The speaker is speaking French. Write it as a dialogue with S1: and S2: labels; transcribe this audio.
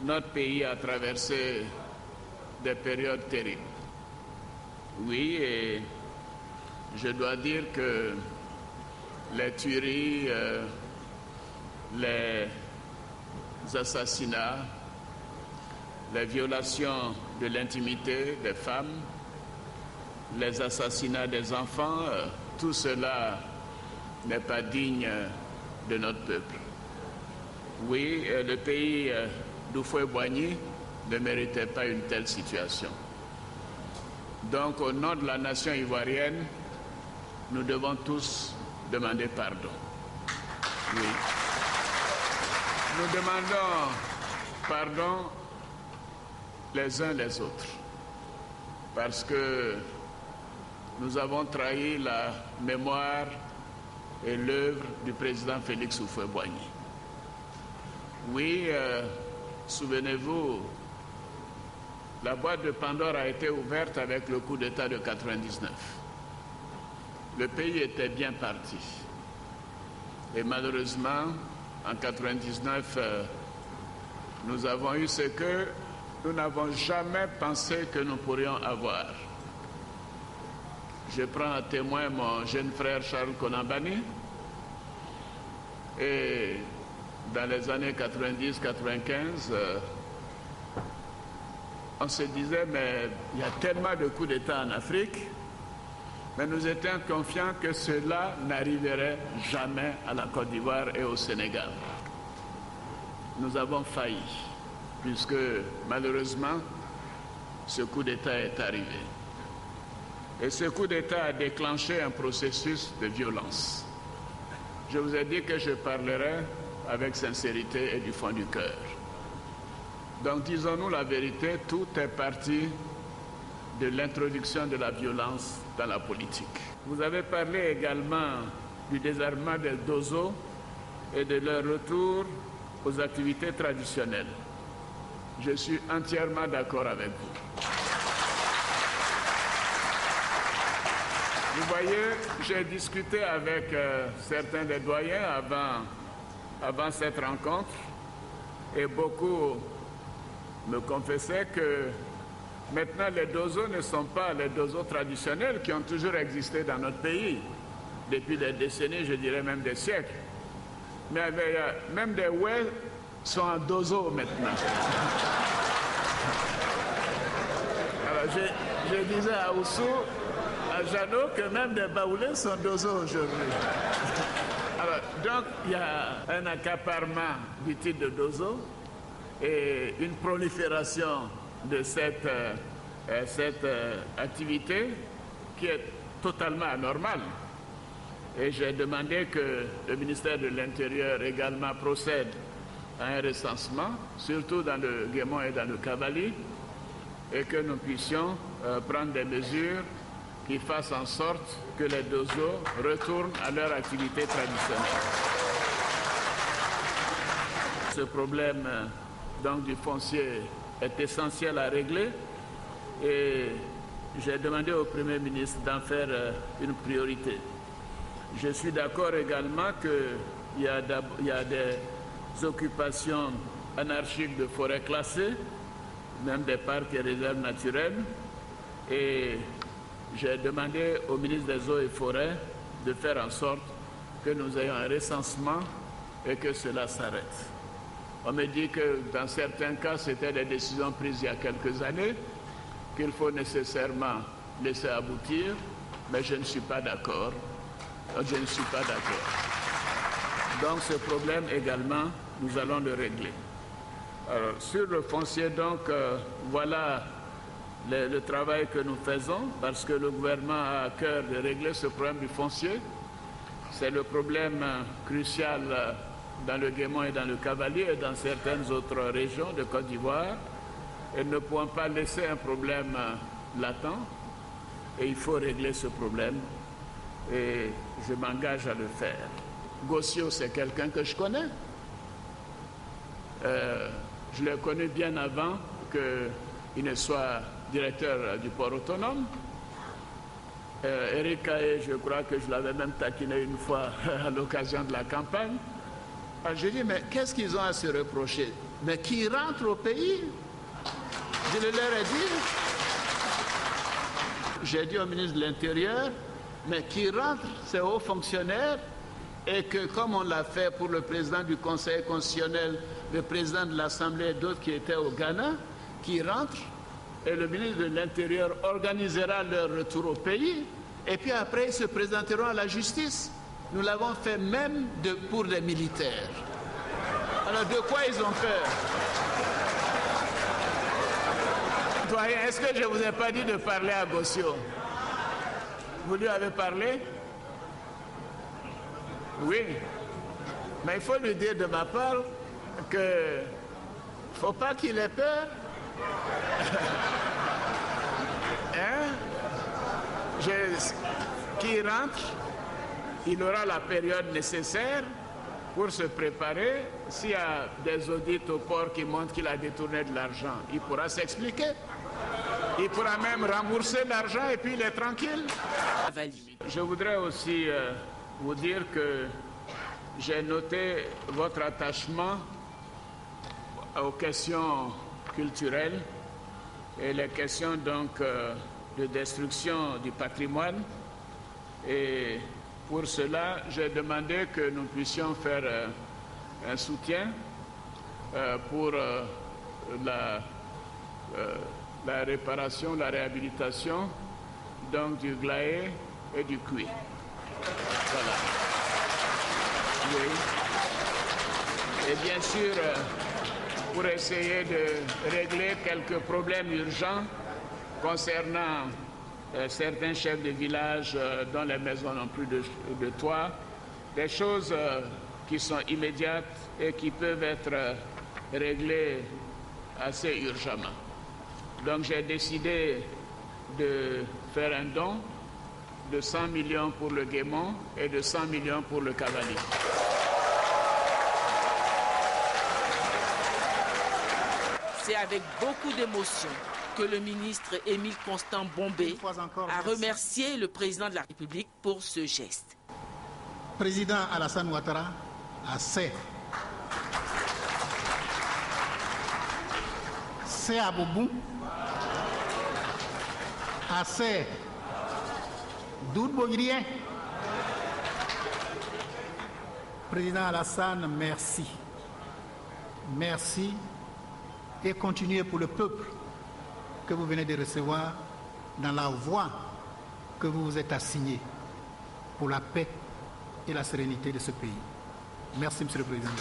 S1: notre pays a traversé des périodes terribles. Oui, et je dois dire que les tueries, les assassinats, les violations de l'intimité des femmes, les assassinats des enfants, tout cela n'est pas digne de notre peuple. Oui, le pays d'Houphouët-Boigny ne méritait pas une telle situation. Donc, au nom de la nation ivoirienne, nous devons tous demander pardon. Oui. Nous demandons pardon les uns les autres, parce que nous avons trahi la mémoire et l'œuvre du président Félix Houphouët-Boigny. Oui, souvenez-vous, la boîte de Pandore a été ouverte avec le coup d'État de 99. Le pays était bien parti. Et malheureusement, en 99, nous avons eu ce que nous n'avons jamais pensé que nous pourrions avoir. Je prends à témoin mon jeune frère Charles Konambani. Et dans les années 90-95, on se disait, mais il y a tellement de coups d'État en Afrique, mais nous étions confiants que cela n'arriverait jamais à la Côte d'Ivoire et au Sénégal. Nous avons failli, puisque malheureusement, ce coup d'État est arrivé. Et ce coup d'État a déclenché un processus de violence. Je vous ai dit que je parlerai avec sincérité et du fond du cœur. Donc disons-nous la vérité, tout est parti de l'introduction de la violence dans la politique. Vous avez parlé également du désarmement des Dozo et de leur retour aux activités traditionnelles. Je suis entièrement d'accord avec vous. Vous voyez, j'ai discuté avec certains des doyens avant cette rencontre et beaucoup me confessaient que maintenant les Dozo ne sont pas les Dozo traditionnels qui ont toujours existé dans notre pays, depuis des décennies, je dirais même des siècles. Mais même des Ouè sont en Dozo maintenant. Alors je disais à Oussou, à Jeannot, que même des Baoulés sont Dozo aujourd'hui. Alors, donc, il y a un accaparement du titre de Dozo et une prolifération de cette activité qui est totalement anormale. Et j'ai demandé que le ministère de l'Intérieur également procède à un recensement, surtout dans le Guémon et dans le Cavali, et que nous puissions prendre des mesures qui fassent en sorte que les Dozo retournent à leur activité traditionnelle. Ce problème donc, du foncier est essentiel à régler et j'ai demandé au Premier ministre d'en faire une priorité. Je suis d'accord également qu'il y a des occupations anarchiques de forêts classées, même des parcs et réserves naturelles, et j'ai demandé au ministre des Eaux et Forêts de faire en sorte que nous ayons un recensement et que cela s'arrête. On me dit que dans certains cas, c'était des décisions prises il y a quelques années, qu'il faut nécessairement laisser aboutir, mais je ne suis pas d'accord. Je ne suis pas d'accord. Donc ce problème également, nous allons le régler. Alors, sur le foncier, donc, voilà le travail que nous faisons, parce que le gouvernement a à cœur de régler ce problème du foncier. C'est le problème crucial dans le Guémon et dans le Cavalier et dans certaines autres régions de Côte d'Ivoire. Et ne pouvons pas laisser un problème latent. Et il faut régler ce problème. Et je m'engage à le faire. Gossio, c'est quelqu'un que je connais. Je l'ai connu bien avant qu'il ne soit directeur du port autonome. Eric Kaye, je crois que je l'avais même taquiné une fois à l'occasion de la campagne. Alors je dis, mais qu'est-ce qu'ils ont à se reprocher? Mais qu'ils rentrent au pays. Je leur ai dit. J'ai dit au ministre de l'Intérieur, mais qu'ils rentrent, ces hauts fonctionnaires, et que comme on l'a fait pour le président du Conseil constitutionnel, le président de l'Assemblée et d'autres qui étaient au Ghana, qu'ils rentrent, et le ministre de l'Intérieur organisera leur retour au pays, et puis après ils se présenteront à la justice. Nous l'avons fait même pour des militaires. Alors de quoi ils ont peur? Doyen, est-ce que je ne vous ai pas dit de parler à Gossio? Vous lui avez parlé? Oui. Mais il faut lui dire de ma part que il ne faut pas qu'il ait peur. Hein? Qu'il rentre, il aura la période nécessaire pour se préparer. S'il y a des audits au port qui montrent qu'il a détourné de l'argent, il pourra s'expliquer. Il pourra même rembourser l'argent et puis il est tranquille. Je voudrais aussi vous dire que j'ai noté votre attachement aux questions culturelles et les questions donc de destruction du patrimoine. Et pour cela, j'ai demandé que nous puissions faire un soutien pour la réparation, la réhabilitation donc du Glaé et du Cuy. Voilà. Oui. Et bien sûr, pour essayer de régler quelques problèmes urgents concernant certains chefs de village dont les maisons n'ont plus de toit, des choses qui sont immédiates et qui peuvent être réglées assez urgemment. Donc j'ai décidé de faire un don de 100 millions pour le Guémont et de 100 millions pour le Cavalier.
S2: C'est avec beaucoup d'émotion que le ministre Émile Constant Bombé a remercié le président de la République pour ce geste.
S3: Président Alassane Ouattara c'est Aboubou, c'est Doud Boguirien. Président Alassane, merci. Merci et continuez pour le peuple que vous venez de recevoir dans la voie que vous vous êtes assigné pour la paix et la sérénité de ce pays. Merci, Monsieur le Président.